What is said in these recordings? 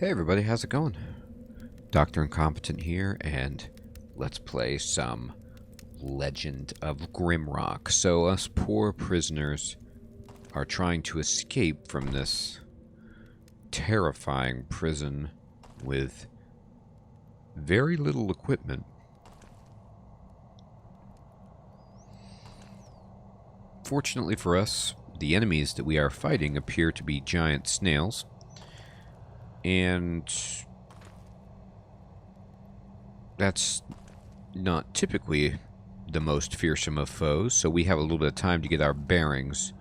Hey everybody, how's it going? Dr. Incompetent here, and let's play some Legend of Grimrock. So us poor prisoners are trying to escape from this terrifying prison with very little equipment. Fortunately for us, the enemies that we are fighting appear to be giant snails, and that's not typically the most fearsome of foes, so we have a little bit of time to get our bearings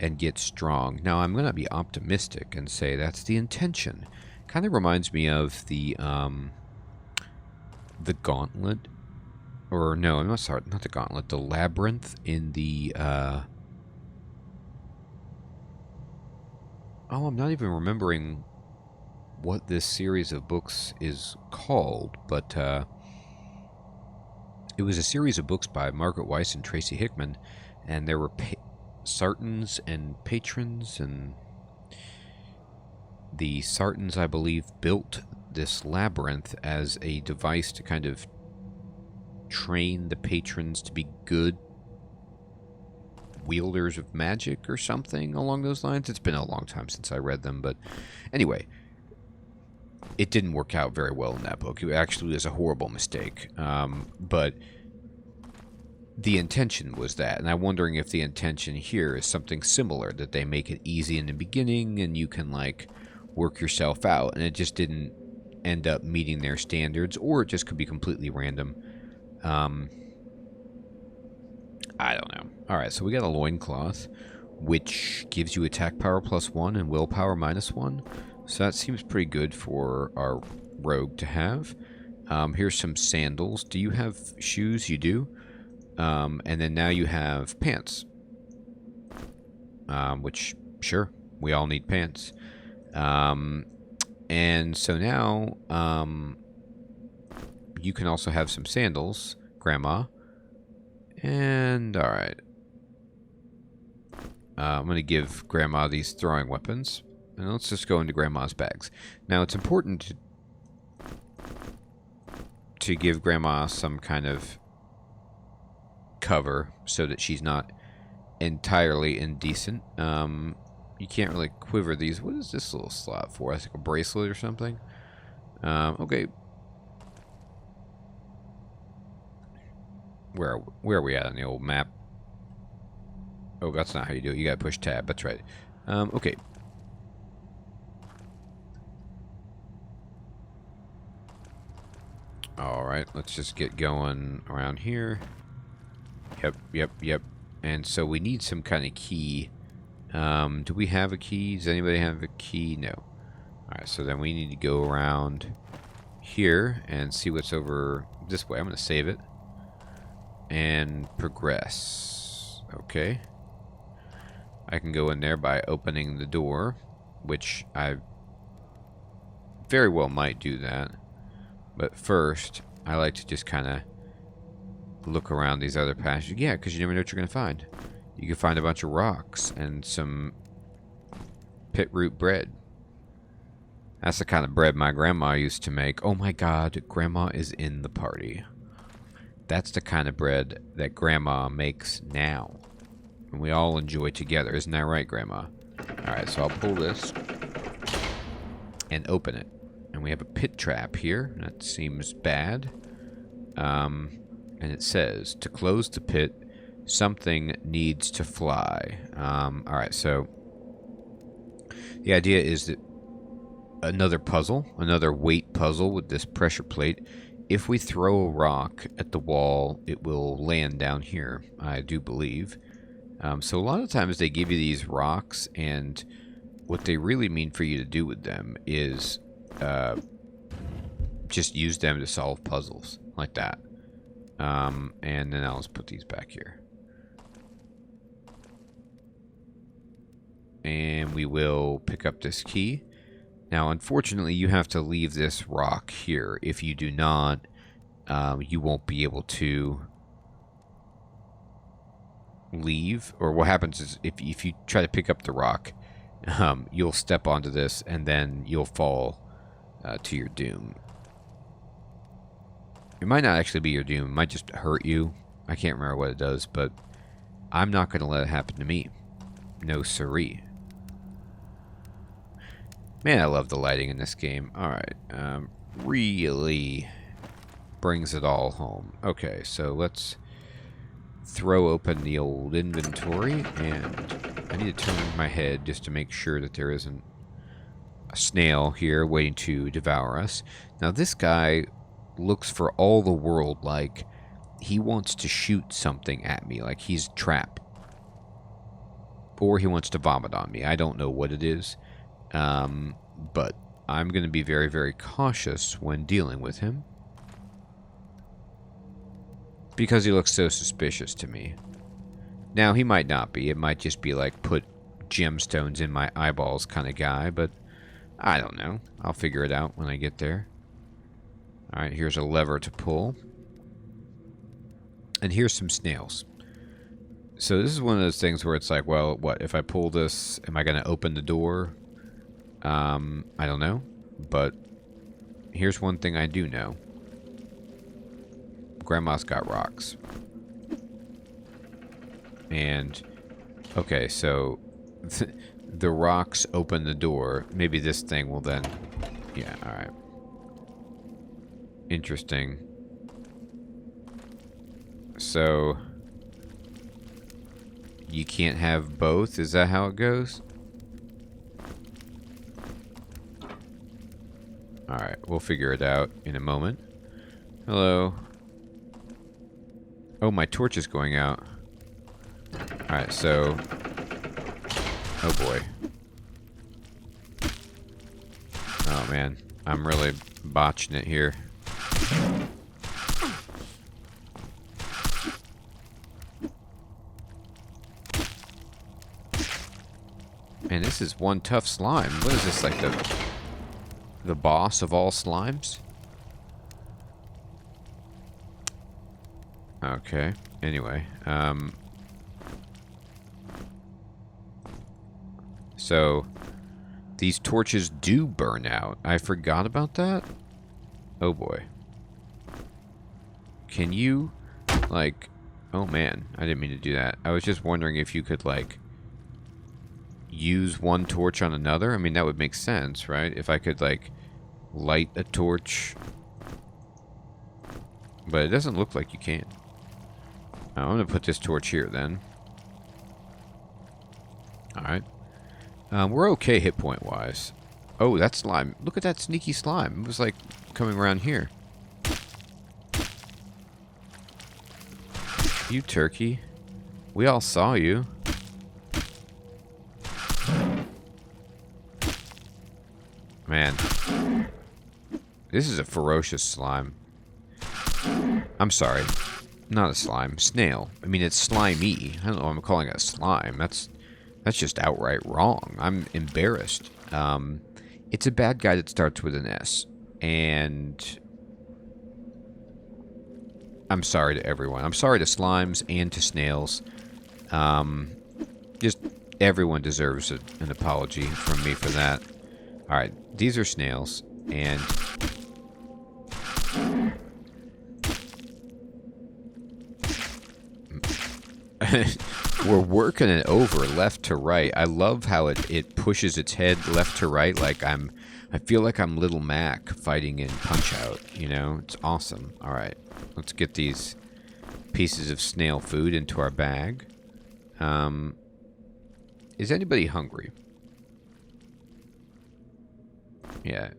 and get strong. Now, I'm going to be optimistic and say that's the intention. Kind of reminds me of the gauntlet. Or, no, I'm not sorry, not the gauntlet. The labyrinth in the, oh, I'm not even remembering what this series of books is called, but, it was a series of books by Margaret Weiss and Tracy Hickman, and there were Sartans and patrons, and the Sartans, I believe, built this labyrinth as a device to kind of train the patrons to be good wielders of magic or something along those lines. It's been a long time since I read them, but anyway, it didn't work out very well in that book. It actually was a horrible mistake. But the intention was that, and I'm wondering if the intention here is something similar, that they make it easy in the beginning and you can, like, work yourself out, and it just didn't end up meeting their standards, or it just could be completely random. I don't know. Alright, so we got a loincloth, which gives you attack power +1 and willpower -1. So that seems pretty good for our rogue to have. Here's some sandals. Do you have shoes? You do. And then now you have pants. Which, sure, we all need pants. And so now, you can also have some sandals, Grandma. And, alright. I'm going to give Grandma these throwing weapons. And let's just go into Grandma's bags. Now, it's important to give Grandma some kind of cover so that she's not entirely indecent. You can't really quiver these. What is this little slot for? I think a bracelet or something. Okay. Where are we at on the old map? Oh, that's not how you do it. You gotta push tab. That's right. Okay. Alright, let's just get going around here. Yep. And so we need some kind of key. Do we have a key? Does anybody have a key? No. Alright, so then we need to go around here and see what's over this way. I'm going to save it. And progress. Okay. I can go in there by opening the door, which I very well might do that. But first, I like to just kind of look around these other passages. Yeah, because you never know what you're going to find. You can find a bunch of rocks and some pit root bread. That's the kind of bread my grandma used to make. Oh my god, Grandma is in the party. That's the kind of bread that Grandma makes now. And we all enjoy together. Isn't that right, Grandma? Alright, so I'll pull this and open it. And we have a pit trap here. That seems bad. And it says, to close the pit, something needs to fly. Alright, so the idea is that another puzzle, another weight puzzle with this pressure plate. If we throw a rock at the wall, it will land down here, I do believe. So a lot of times they give you these rocks, and what they really mean for you to do with them is just use them to solve puzzles, like that. And then I'll just put these back here. And we will pick up this key. Now, unfortunately, you have to leave this rock here. If you do not, you won't be able to leave. Or what happens is, if you try to pick up the rock, you'll step onto this, and then you'll fall to your doom. It might not actually be your doom. It might just hurt you. I can't remember what it does, but I'm not going to let it happen to me. No siree. Man, I love the lighting in this game. Alright. Really brings it all home. Okay, so let's throw open the old inventory, and I need to turn my head just to make sure that there isn't a snail here waiting to devour us. Now, this guy looks for all the world like he wants to shoot something at me, like he's a trap. Or he wants to vomit on me. I don't know what it is. But I'm going to be very, very cautious when dealing with him. Because he looks so suspicious to me. Now, he might not be. It might just be like, put gemstones in my eyeballs kind of guy. But I don't know. I'll figure it out when I get there. Alright, here's a lever to pull. And here's some snails. So this is one of those things where it's like, well, what? If I pull this, am I going to open the door? I don't know. But here's one thing I do know. Grandma's got rocks. And, okay, so the rocks open the door. Maybe this thing will then... Yeah, alright. Interesting. So... You can't have both? Is that how it goes? Alright, we'll figure it out in a moment. Hello. Oh, my torch is going out. Alright, so... Oh boy. Oh man, I'm really botching it here. Man, this is one tough slime. What is this, like the boss of all slimes? Okay. Anyway, so these torches do burn out. I forgot about that. Oh boy. Can you, like... Oh man, I didn't mean to do that. I was just wondering if you could, like... use one torch on another. I mean, that would make sense, right? If I could, like, light a torch. But it doesn't look like you can. I'm going to put this torch here, then. Alright. We're okay hit point-wise. Oh, that slime. Look at that sneaky slime. It was, like, coming around here. You turkey. We all saw you. Man. This is a ferocious slime. I'm sorry. Not a slime. Snail. I mean, it's slimy. I don't know why I'm calling it a slime. That's just outright wrong. I'm embarrassed. It's a bad guy that starts with an S. And... I'm sorry to everyone. I'm sorry to slimes and to snails. Just everyone deserves an apology from me for that. Alright, these are snails, and... We're working it over left to right. I love how it pushes its head left to right, like I feel like I'm Little Mac fighting in Punch-Out, you know? It's awesome. Alright, let's get these pieces of snail food into our bag. Is anybody hungry? Yeah.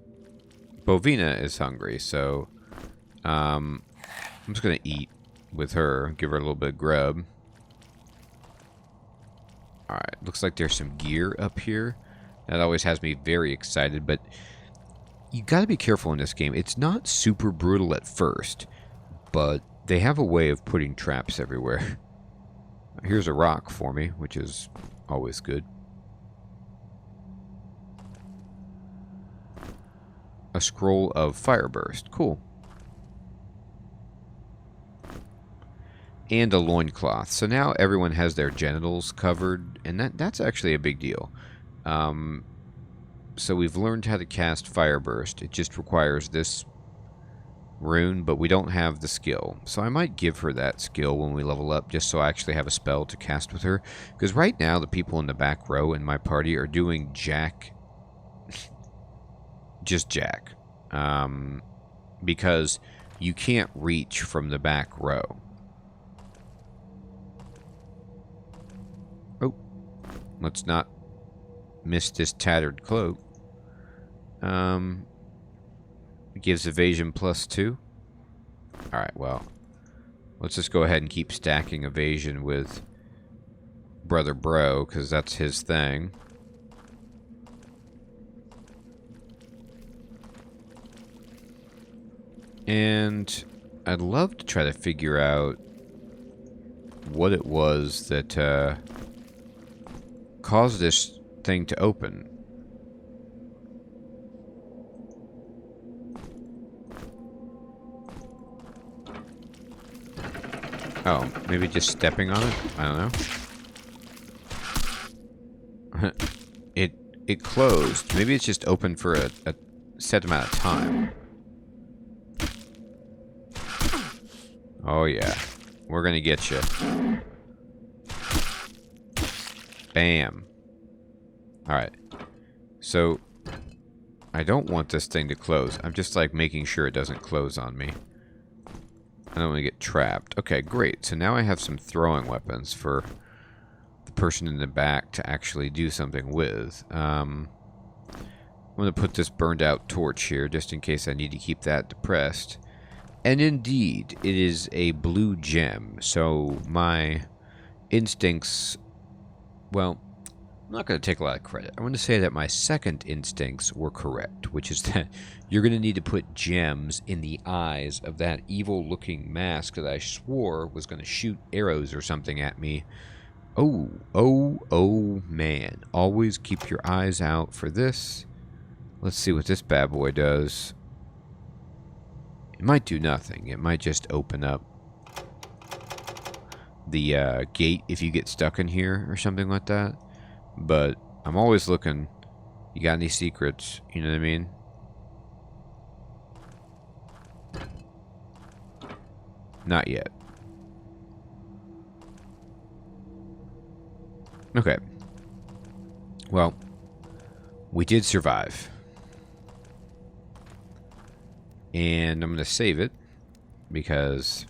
Bovina is hungry, so I'm just going to eat with her, give her a little bit of grub. Alright, looks like there's some gear up here. That always has me very excited, but you got to be careful in this game. It's not super brutal at first, but they have a way of putting traps everywhere. Here's a rock for me, which is always good. A scroll of Fireburst. Cool. And a loincloth. So now everyone has their genitals covered, and that's actually a big deal. So we've learned how to cast Fire Burst. It just requires this rune, but we don't have the skill. So I might give her that skill when we level up, just so I actually have a spell to cast with her. Because right now, the people in the back row in my party are doing Jack. Just Jack. Because you can't reach from the back row. Oh, let's not miss this tattered cloak. It gives evasion +2. Alright, well, let's just go ahead and keep stacking evasion with Brother Bro, because that's his thing. And I'd love to try to figure out what it was that caused this thing to open. Oh, maybe just stepping on it? I don't know. It closed. Maybe it's just open for a set amount of time. Oh yeah. We're gonna get you. Bam. Alright. So, I don't want this thing to close. I'm just like making sure it doesn't close on me. I don't want to get trapped. Okay, great. So now I have some throwing weapons for the person in the back to actually do something with. I'm going to put this burned out torch here just in case I need to keep that depressed. And indeed, it is a blue gem. So my instincts... Well, I'm not going to take a lot of credit. I want to say that my second instincts were correct, which is that you're going to need to put gems in the eyes of that evil-looking mask that I swore was going to shoot arrows or something at me. Oh, man. Always keep your eyes out for this. Let's see what this bad boy does. It might do nothing. It might just open up the gate if you get stuck in here or something like that. But I'm always looking. You got any secrets? You know what I mean? Not yet. Okay. Well, we did survive. And I'm going to save it because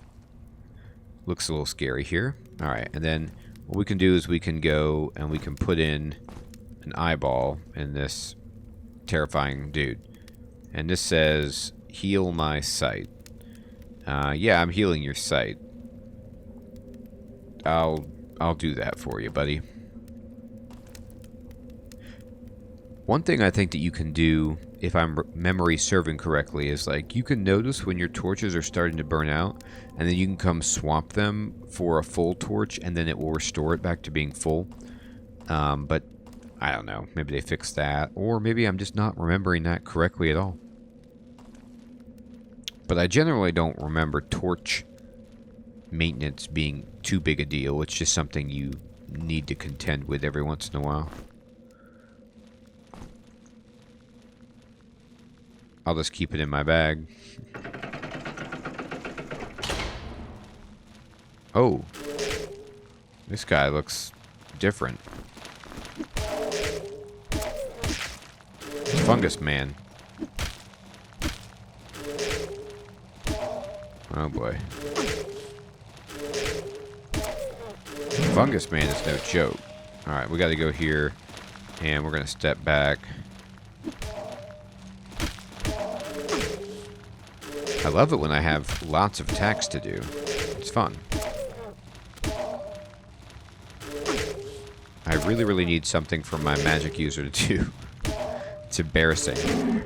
it looks a little scary here. Alright, and then what we can do is we can go and we can put in an eyeball in this terrifying dude. And this says, heal my sight. Yeah, I'm healing your sight. I'll do that for you, buddy. One thing I think that you can do, if I'm memory serving correctly, is like you can notice when your torches are starting to burn out, and then you can come swap them for a full torch, and then it will restore it back to being full. But I don't know. Maybe they fixed that, or maybe I'm just not remembering that correctly at all. But I generally don't remember torch maintenance being too big a deal. It's just something you need to contend with every once in a while. I'll just keep it in my bag. Oh. This guy looks different. Fungus man. Oh boy. Fungus man is no joke. Alright, we gotta go here. And we're gonna step back. I love it when I have lots of attacks to do. It's fun. I really, really need something for my magic user to do. It's embarrassing.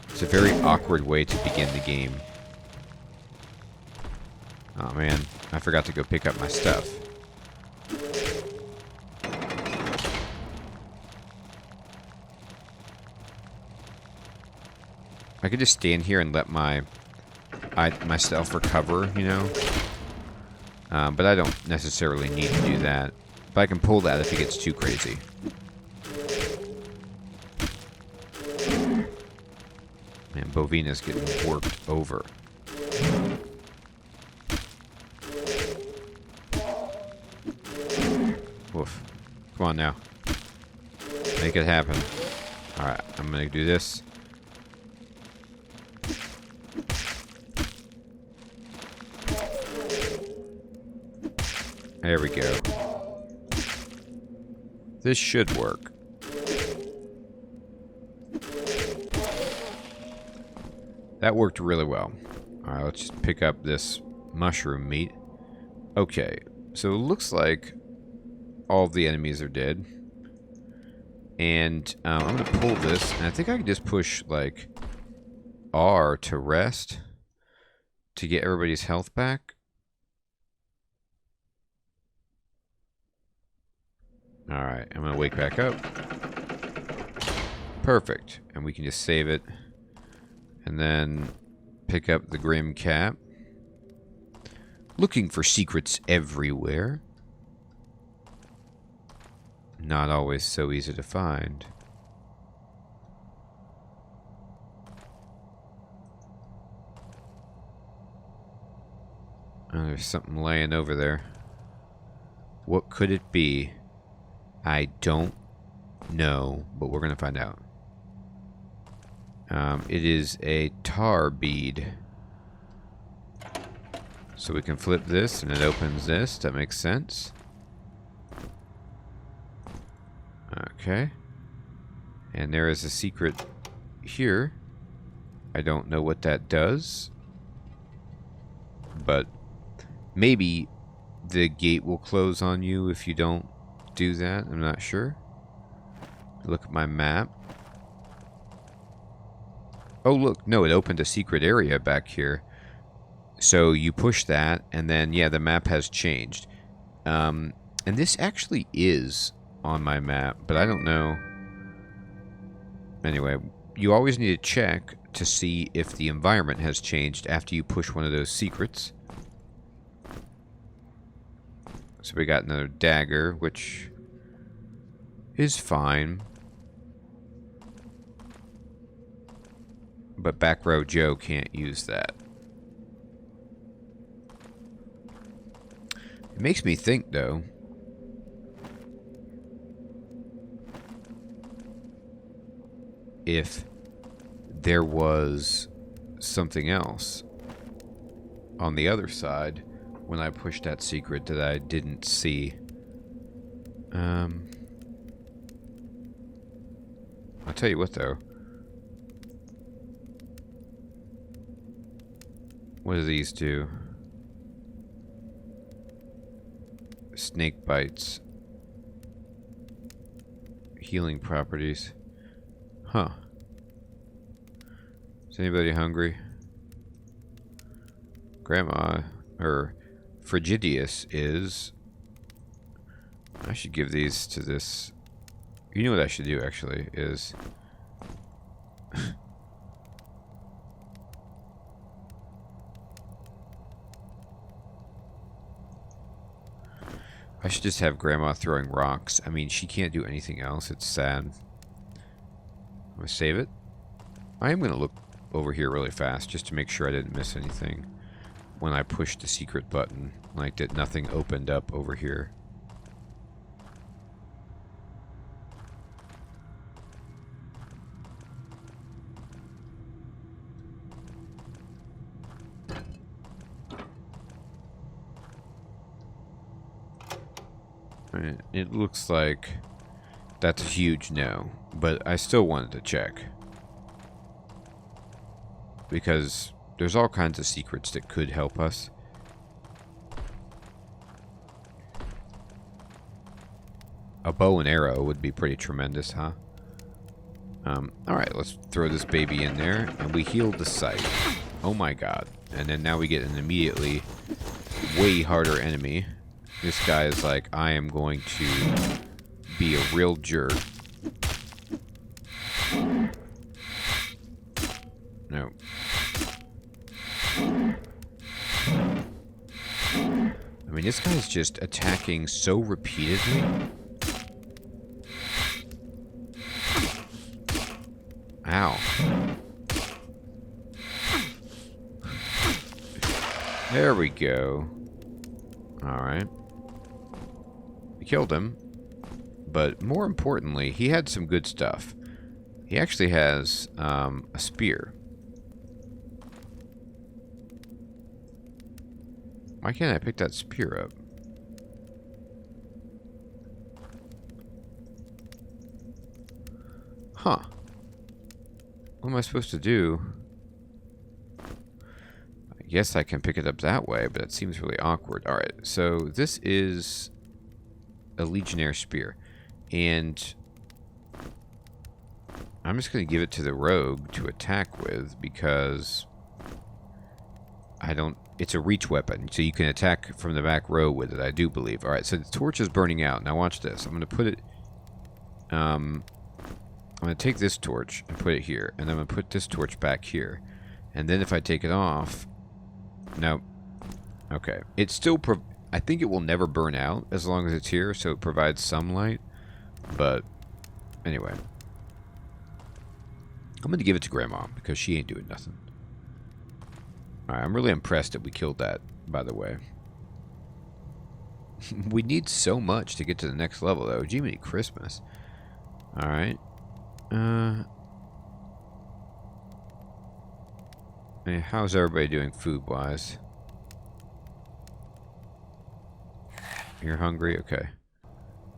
It's a very awkward way to begin the game. Oh man, I forgot to go pick up my stuff. I could just stand here and let myself recover, you know? But I don't necessarily need to do that. But I can pull that if it gets too crazy. And Bovina's getting worked over. Woof. Come on now. Make it happen. Alright, I'm gonna do this. There we go. This should work. That worked really well. Alright, let's just pick up this mushroom meat. Okay, so it looks like all of the enemies are dead. And I'm going to pull this, and I think I can just push, like, R to rest to get everybody's health back. Alright, I'm going to wake back up. Perfect. And we can just save it. And then pick up the Grim Cap. Looking for secrets everywhere. Not always so easy to find. Oh, there's something laying over there. What could it be? I don't know, but we're going to find out. It is a tar bead. So we can flip this and it opens this. That makes sense. Okay. And there is a secret here. I don't know what that does. But maybe the gate will close on you if you don't do that. I'm not sure. Look at my map. Oh, look. No, it opened a secret area back here. So you push that, and then, yeah, the map has changed. And this actually is on my map, but I don't know. Anyway, you always need to check to see if the environment has changed after you push one of those secrets. So we got another dagger, which is fine. But Back Row Joe can't use that. It makes me think, though. If there was something else on the other side when I pushed that secret that I didn't see. I'll tell you what, though. What do these do? Snake bites. Healing properties. Huh. Is anybody hungry? Grandma, or Frigidius is... I should give these to this... You know what I should do, actually, is... I should just have Grandma throwing rocks. I mean, she can't do anything else. It's sad. I'm going to save it. I am going to look over here really fast just to make sure I didn't miss anything when I pushed the secret button. Like that nothing opened up over here. It looks like that's a huge no, but I still wanted to check. Because there's all kinds of secrets that could help us. A bow and arrow would be pretty tremendous, huh? Alright, let's throw this baby in there, and we healed the site. Oh my god. And then now we get an immediately way harder enemy. This guy is like, I am going to be a real jerk. No. I mean, this guy's just attacking so repeatedly. Ow. There we go. Alright. We killed him. But more importantly, he had some good stuff. He actually has a spear. Why can't I pick that spear up? Huh. What am I supposed to do? I guess I can pick it up that way, but it seems really awkward. Alright, so this is a Legionnaire spear. And I'm just going to give it to the rogue to attack with because I don't... It's a reach weapon, so you can attack from the back row with it, I do believe. Alright, so the torch is burning out. Now watch this. I'm going to put it... I'm going to take this torch and put it here. And I'm going to put this torch back here. And then if I take it off... No. Okay. It's still... I think it will never burn out as long as it's here, so it provides some light. But, anyway. I'm going to give it to Grandma, because she ain't doing nothing. Alright, I'm really impressed that we killed that, by the way. We need so much to get to the next level, though. Jiminy Christmas. Alright. Hey, how's everybody doing food-wise? You're hungry? Okay.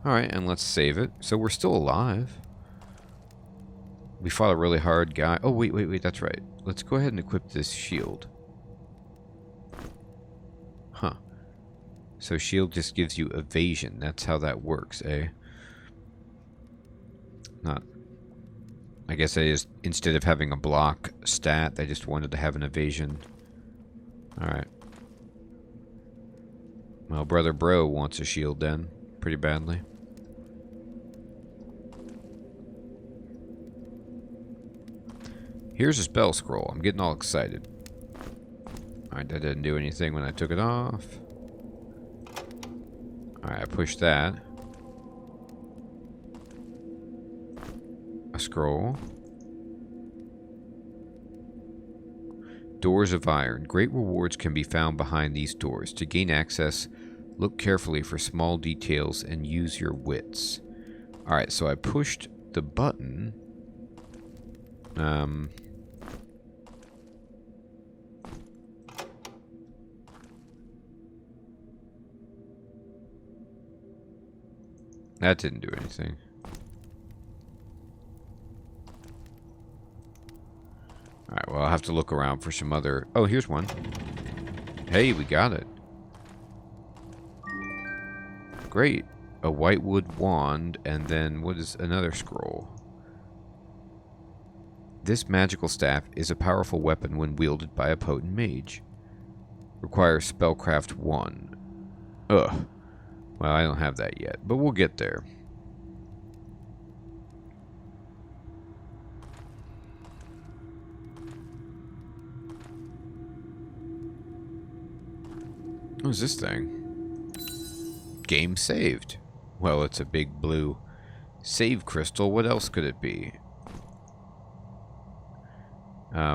Alright, and let's save it. So we're still alive. We fought a really hard guy. Oh, wait, that's right. Let's go ahead and equip this shield. Huh. So shield just gives you evasion. That's how that works, eh? Not... I guess they just, instead of having a block stat, they just wanted to have an evasion. Alright. Well, Brother Bro wants a shield then. Pretty badly. Here's a spell scroll. I'm getting all excited. Alright, that didn't do anything when I took it off. Alright, I pushed that. A scroll. Doors of iron. Great rewards can be found behind these doors. To gain access, look carefully for small details and use your wits. Alright, so I pushed the button. That didn't do anything. Alright, well, I'll have to look around for some other... Oh, here's one. Hey, we got it. Great. A whitewood wand, and then what is another scroll? This magical staff is a powerful weapon when wielded by a potent mage. Requires spellcraft 1. Ugh. Well, I don't have that yet, but we'll get there. What is this thing? Game saved. Well, it's a big blue save crystal. What else could it be?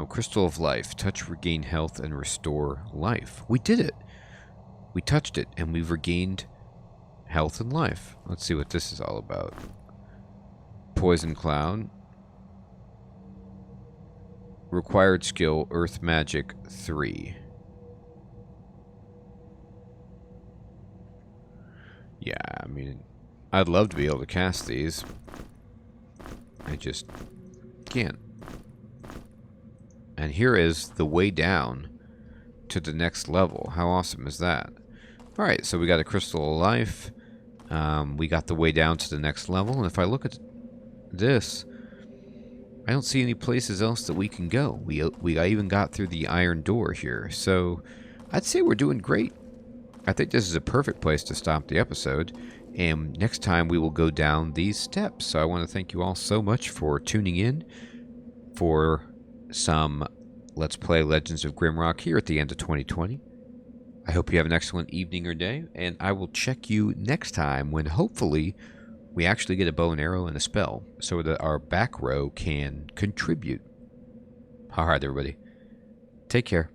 Crystal of life. Touch, regain health, and restore life. We did it. We touched it, and we've regained health and life. Let's see what this is all about. Poison cloud. Required skill, earth magic 3. Yeah, I mean, I'd love to be able to cast these. I just can't. And here is the way down to the next level. How awesome is that? Alright, so we got a Crystal of Life. We got the way down to the next level. And if I look at this, I don't see any places else that we can go. We even got through the iron door here. So I'd say we're doing great. I think this is a perfect place to stop the episode. And next time we will go down these steps. So I want to thank you all so much for tuning in for some Let's Play Legends of Grimrock here at the end of 2020. I hope you have an excellent evening or day, and I will check you next time when hopefully we actually get a bow and arrow and a spell so that our back row can contribute. Alright, everybody. Take care.